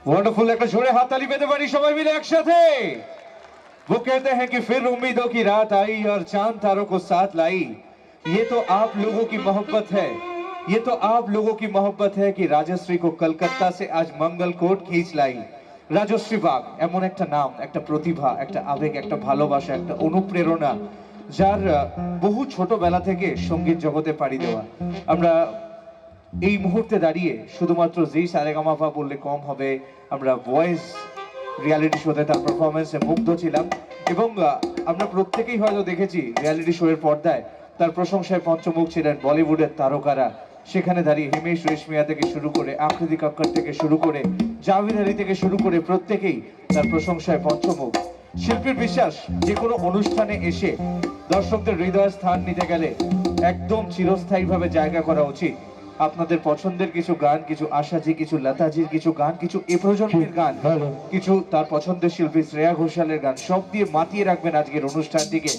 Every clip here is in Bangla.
वंडरफुल एक जोड़े हाथ ताली पेते पारी सबाई मिले एकसाथे। वो कहते हैं कि फिर उम्मीदों की रात आई और चांद तारों को साथ लाई। ये तो आप लोगों की मोहब्बत है, ये तो आप लोगों की मोहब्बत है कि राजश्री को कलकत्ता से आज मंगल कोट खींच लाई। রাজশ্রী বাগ এমন একটা নাম, একটা প্রতিভা, একটা আবেগ, একটা ভালোবাসা, একটা অনুপ্রেরণা, যার বহু ছোটবেলা থেকে সঙ্গীত জগতে পাড়ি দেওয়া। আমরা এই মুহূর্তে দাঁড়িয়ে শুধুমাত্র জি সারেগামাপা বললে কম হবে, আমরা ভয়েস রিয়ালিটি শোতে তার পারফরমেন্সে মুগ্ধ ছিলাম এবং আমরা প্রত্যেকেই হয়তো দেখেছি রিয়ালিটি শো এর পর্দায় তার প্রশংসায় পঞ্চমুখ ছিলেন বলিউডের তারকারা। সেখানে দাঁড়িয়ে হিমেশ রেশমিয়া থেকে শুরু করে আকৃতি কাক্কর থেকে শুরু করে জাভেদ আলী থেকে শুরু করে প্রত্যেকেই তার প্রশংসায় পঞ্চমুখ। শিল্পীর বিশ্বাস যে কোনো অনুষ্ঠানে এসে দর্শকদের হৃদয় স্থান নিতে গেলে একদম চিরস্থায়ীভাবে জায়গা করা উচিত। আপনাদের পছন্দের কিছু গান, কিছু আশাজি, কিছু লতাজির কিছু গান, কিছু এ প্রজন্মের গান, কিছু তার পছন্দের শিল্পী শ্রেয়া ঘোষালের গান, সব দিয়ে মাতিয়ে রাখবেন আজকের অনুষ্ঠানটিকে।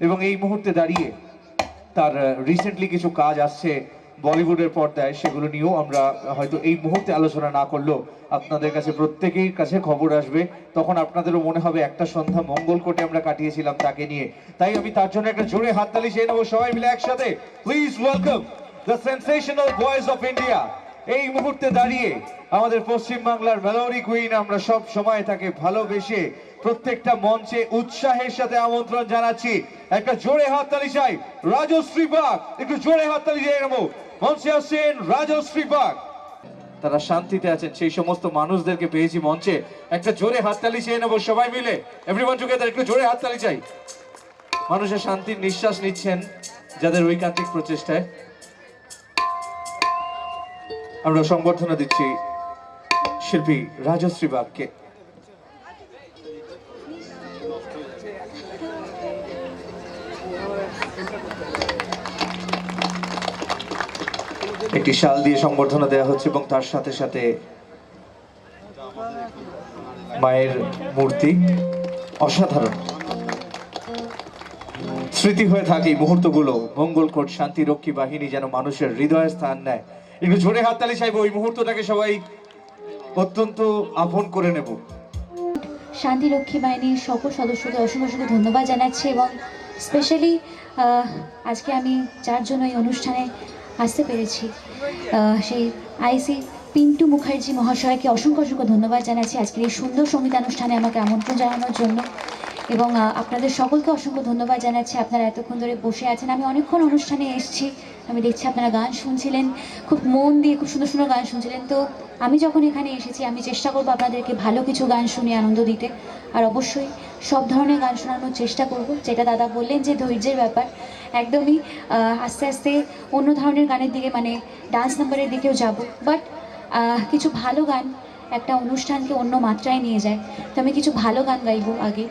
এবং এই মুহূর্তে দাঁড়িয়ে তার রিসেন্টলি কিছু কাজ আসছে বলিউডের পর্দায়, সেগুলো নিয়েও আমরা হয়তো এই মুহূর্তে আলোচনা না করলেও আপনাদের কাছে প্রত্যেকের কাছে খবর আসবে, তখন আপনাদেরও মনে হবে একটা সন্ধ্যা মঙ্গলকোটে আমরা কাটিয়েছিলাম তাকে নিয়ে। তাই আমি তার জন্য একটা জোরে হাততালি চেয়ে নেবো সবাই মিলে একসাথে। Please welcome the sensational voice of India. এই মুহূর্তে দাঁড়িয়ে আমাদের পশ্চিম বাংলার মেলোডি কুইন, আমরা সব সময় তাকে ভালোবেসে প্রত্যেকটা মঞ্চে উৎসাহের সাথে আমন্ত্রণ জানাচ্ছি। একটা জোরে হাততালি চাই রাজশ্রী বাগ, একটু জোরে হাততালি চেয়ে নেবো। মঞ্চে আসছেন রাজশ্রী বাগ। তারা শান্তিতে আছেন সেই সমস্ত মানুষদেরকে পেয়েছি মঞ্চে, একটা জোরে হাততালি চেয়ে নেবো সবাই মিলে। এভরিওয়ান টুগেদার একটু জোরে হাততালি চাই। মানুষের শান্তির নিঃশ্বাস নিচ্ছেন যাদের ঐকান্তিক প্রচেষ্টায়। আমরা সংবর্ধনা দিচ্ছি শিল্পী রাজশ্রী বাগকে। একটি শাল দিয়ে সংবর্ধনা দেওয়া হচ্ছে এবং তার সাথে সাথে মায়ের মূর্তি। অসাধারণ স্মৃতি হয়ে থাকে এই মুহূর্তগুলো। মঙ্গলকোট শান্তিরক্ষী বাহিনী যেন মানুষের হৃদয়ে স্থান নেয়। একটু জোরে হাততালি চাইবো, ওই মুহূর্তটাকে সবাই অত্যন্ত আপন করে নেব। শান্তিরক্ষী বাহিনীর সকল সদস্যদের অসংখ্য অসংখ্য ধন্যবাদ জানাচ্ছি এবং স্পেশালি আজকে আমি যার জন্য এই অনুষ্ঠানে আসতে পেরেছি সেই আইসি পিন্টু মুখার্জি মহাশয়কে অসংখ্য অসংখ্য ধন্যবাদ জানাচ্ছি আজকের এই সুন্দর সঙ্গীতানুষ্ঠানে আমাকে আমন্ত্রণ জানানোর জন্য। এবং আপনাদের সকলকে অসংখ্য ধন্যবাদ জানাচ্ছি, আপনারা এতক্ষণ ধরে বসে আছেন। আমি অনেকক্ষণ অনুষ্ঠানে এসেছি, আমি দেখছি আপনারা গান শুনছিলেন, খুব মন দিয়ে খুব সুন্দর সুন্দর গান শুনছিলেন। তো আমি যখন এখানে এসেছি আমি চেষ্টা করবো আপনাদেরকে ভালো কিছু গান শুনিয়ে আনন্দ দিতে, আর অবশ্যই সব ধরনের গান শোনানোর চেষ্টা করব। যেটা দাদা বললেন যে ধৈর্যের ব্যাপার, একদমই আস্তে আস্তে অন্য ধরনের গানের দিকে মানে ডান্স নাম্বারের দিকেও যাব, বাট কিছু ভালো গান একটা অনুষ্ঠানকে অন্য মাত্রায় নিয়ে যায়। তো আমি কিছু ভালো গান গাইবো আগে।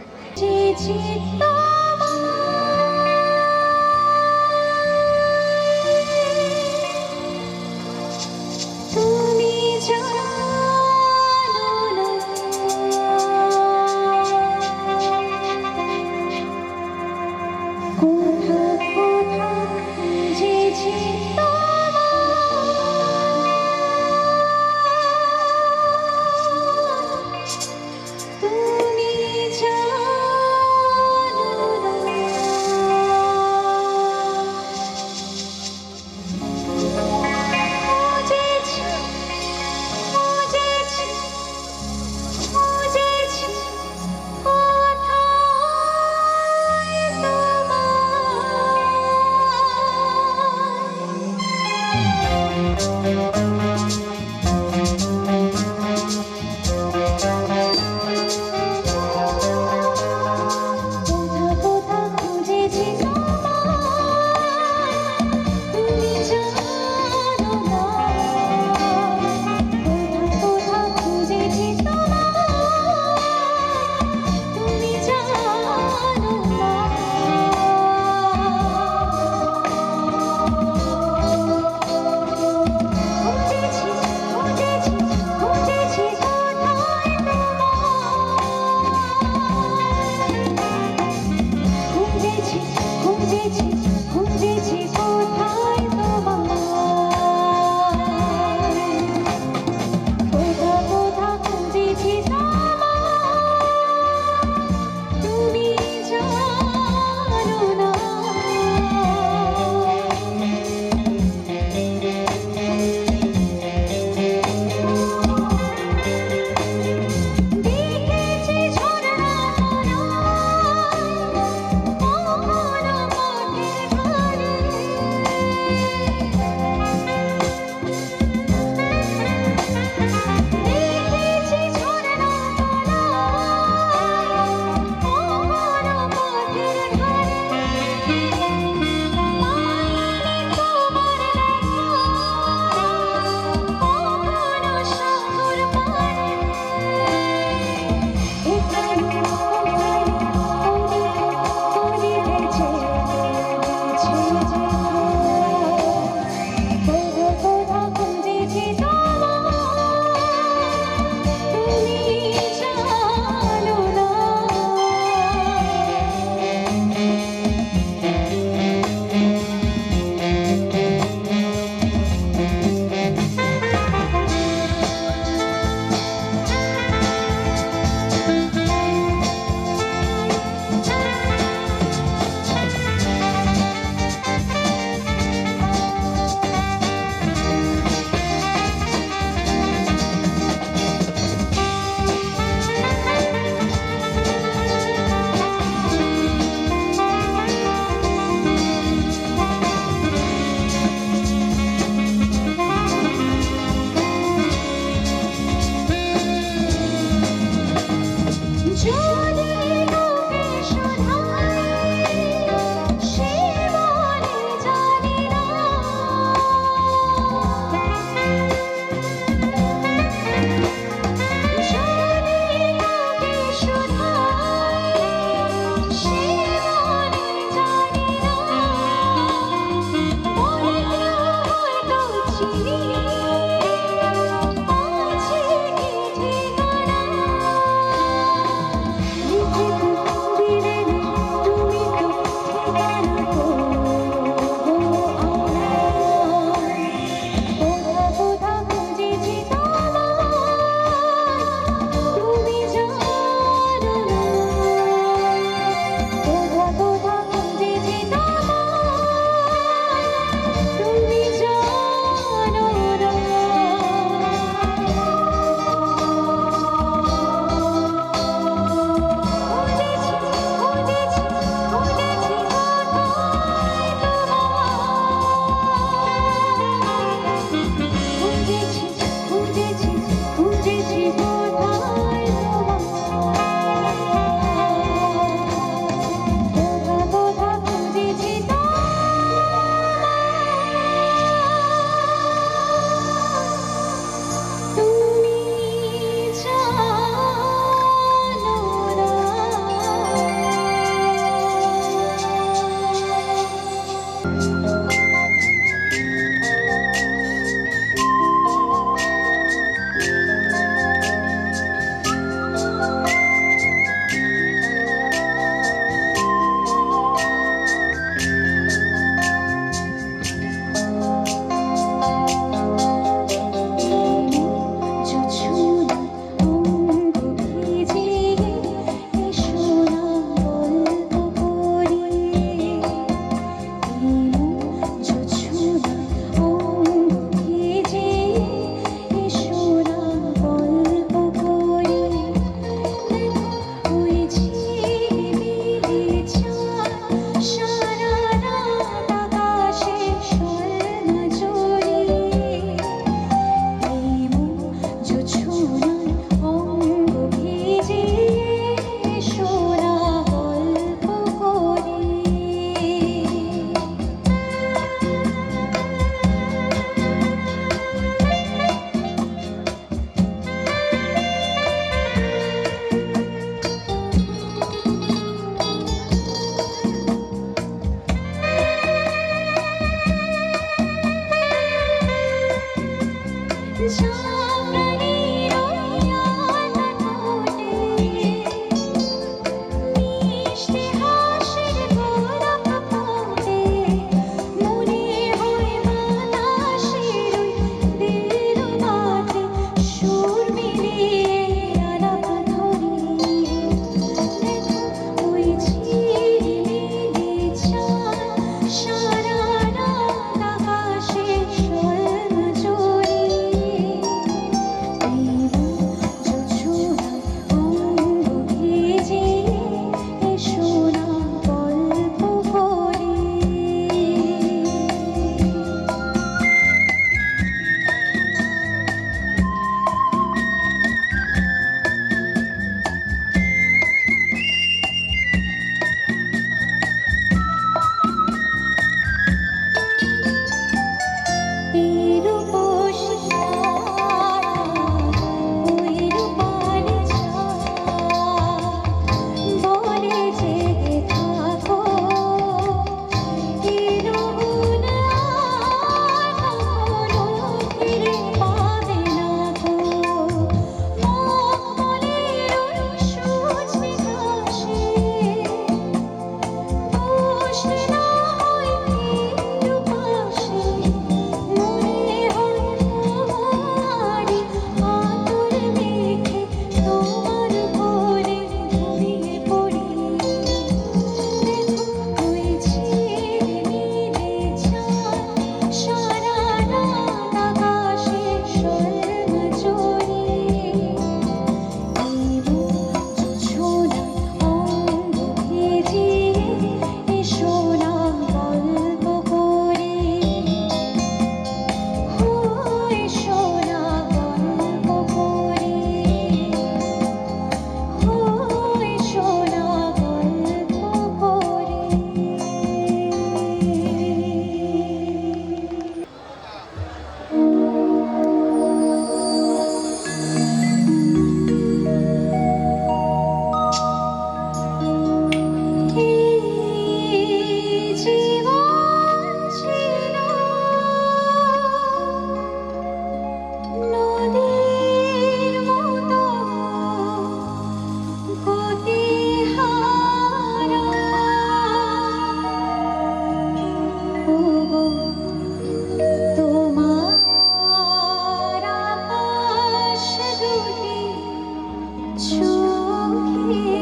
চোখে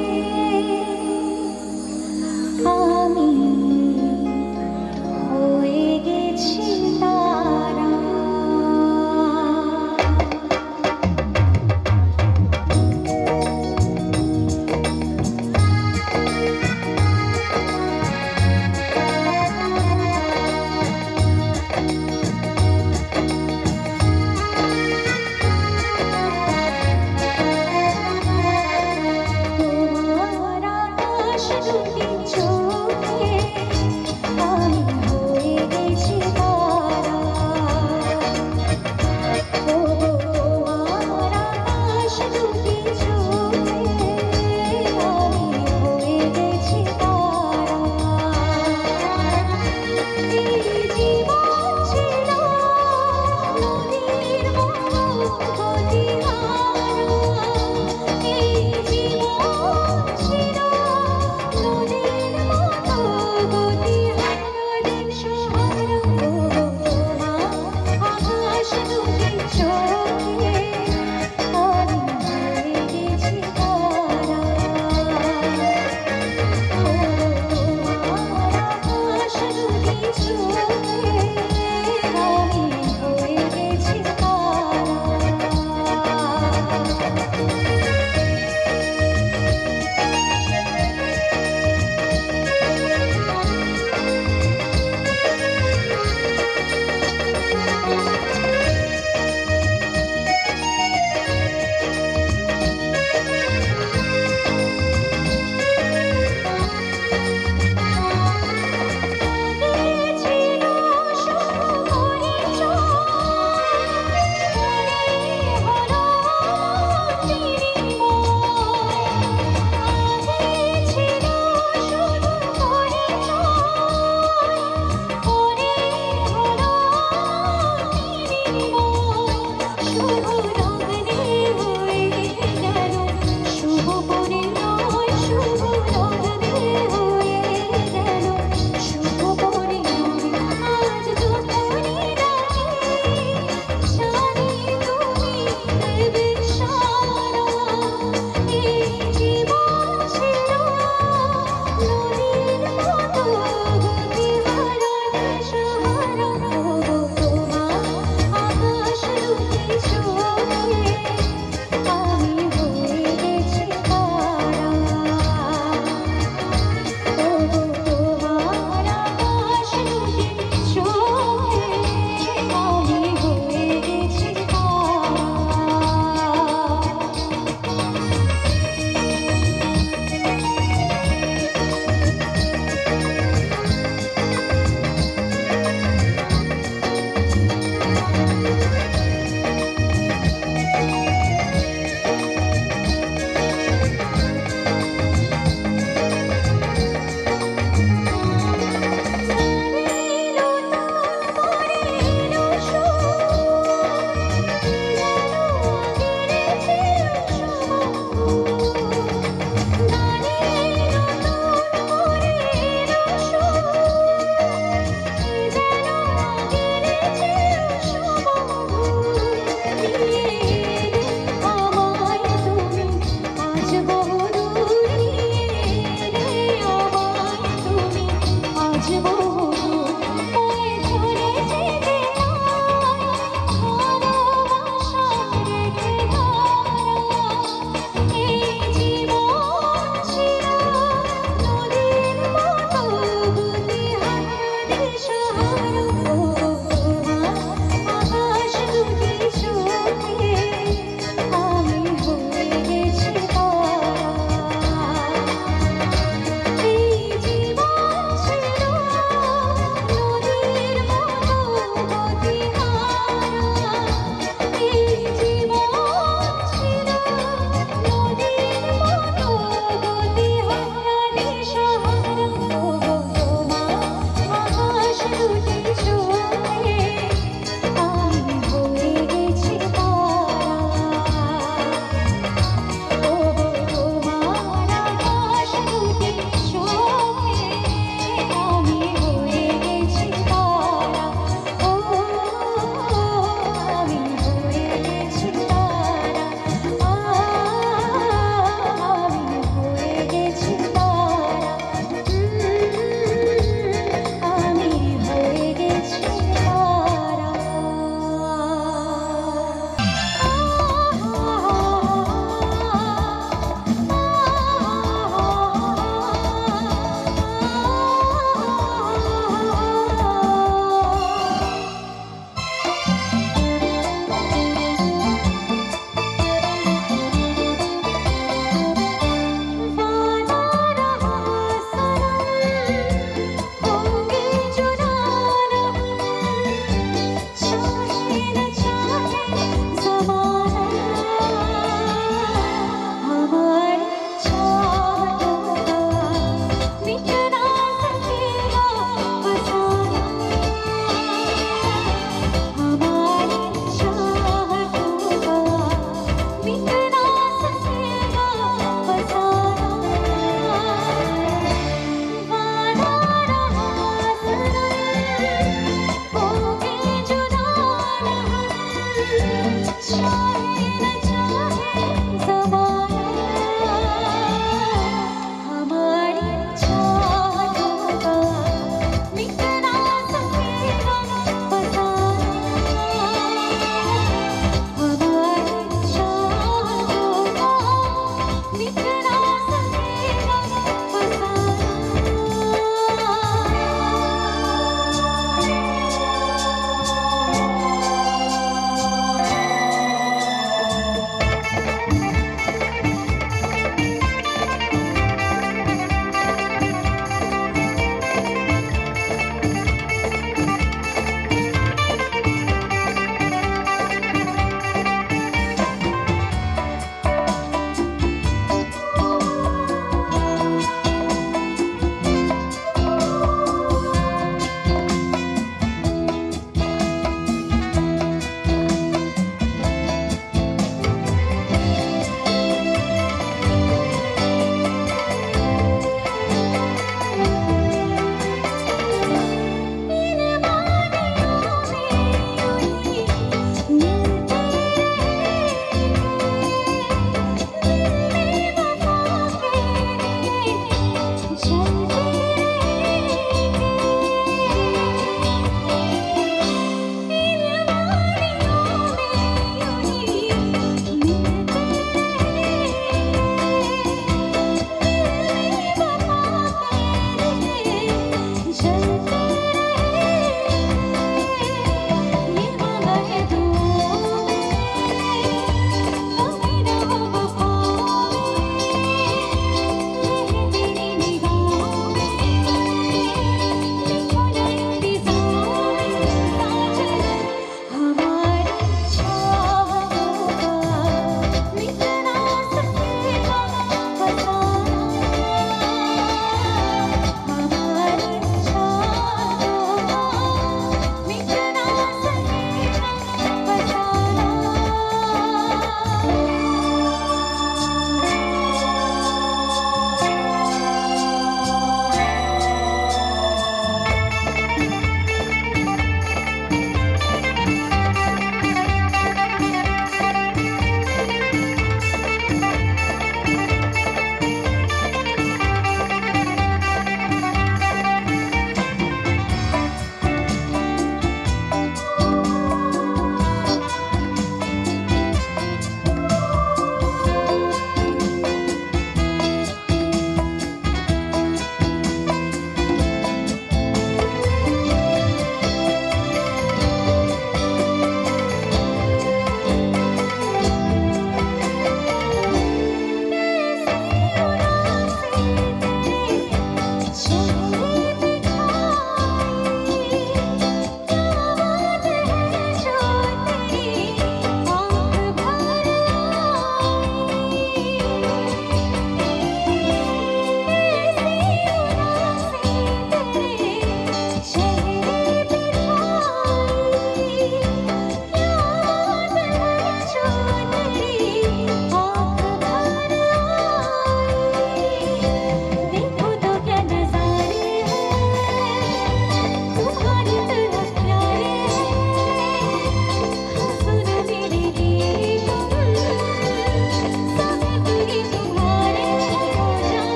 আমি হয়ে গেছি তারা।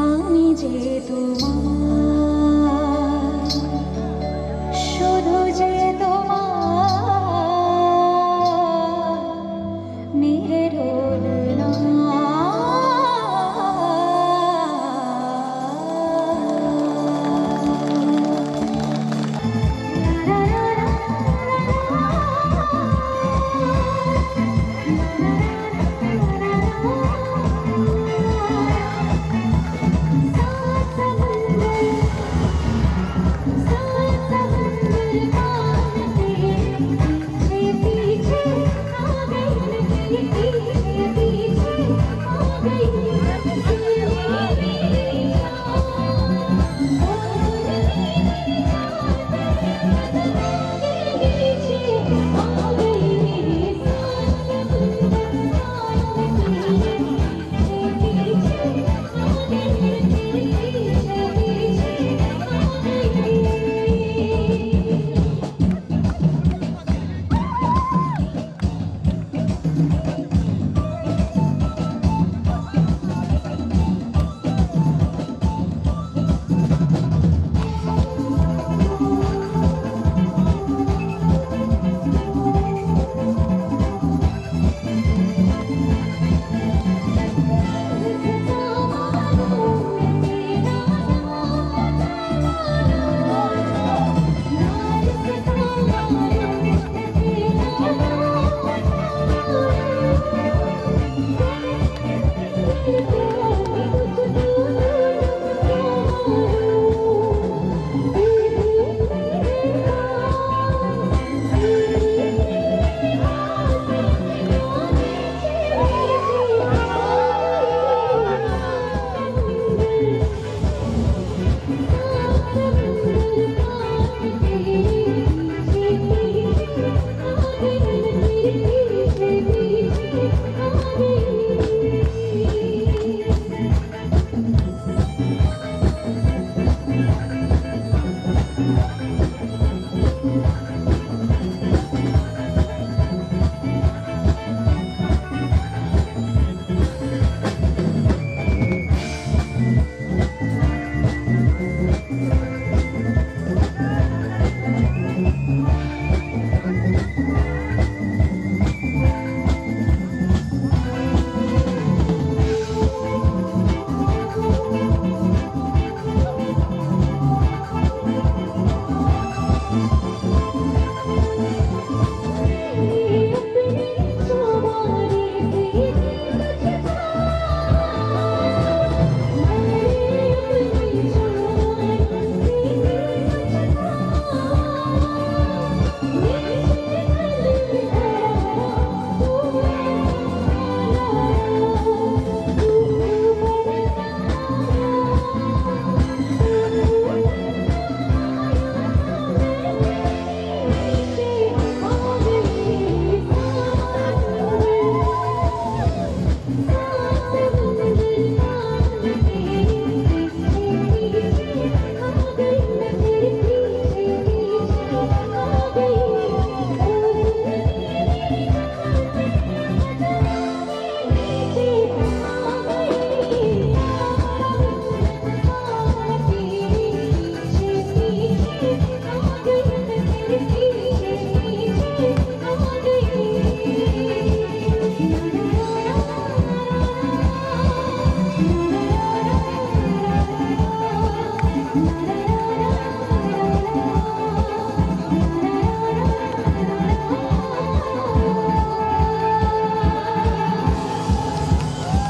আমি যে তোমার, শুধু যে তোমার, মেহেরুল না। सात समुंदर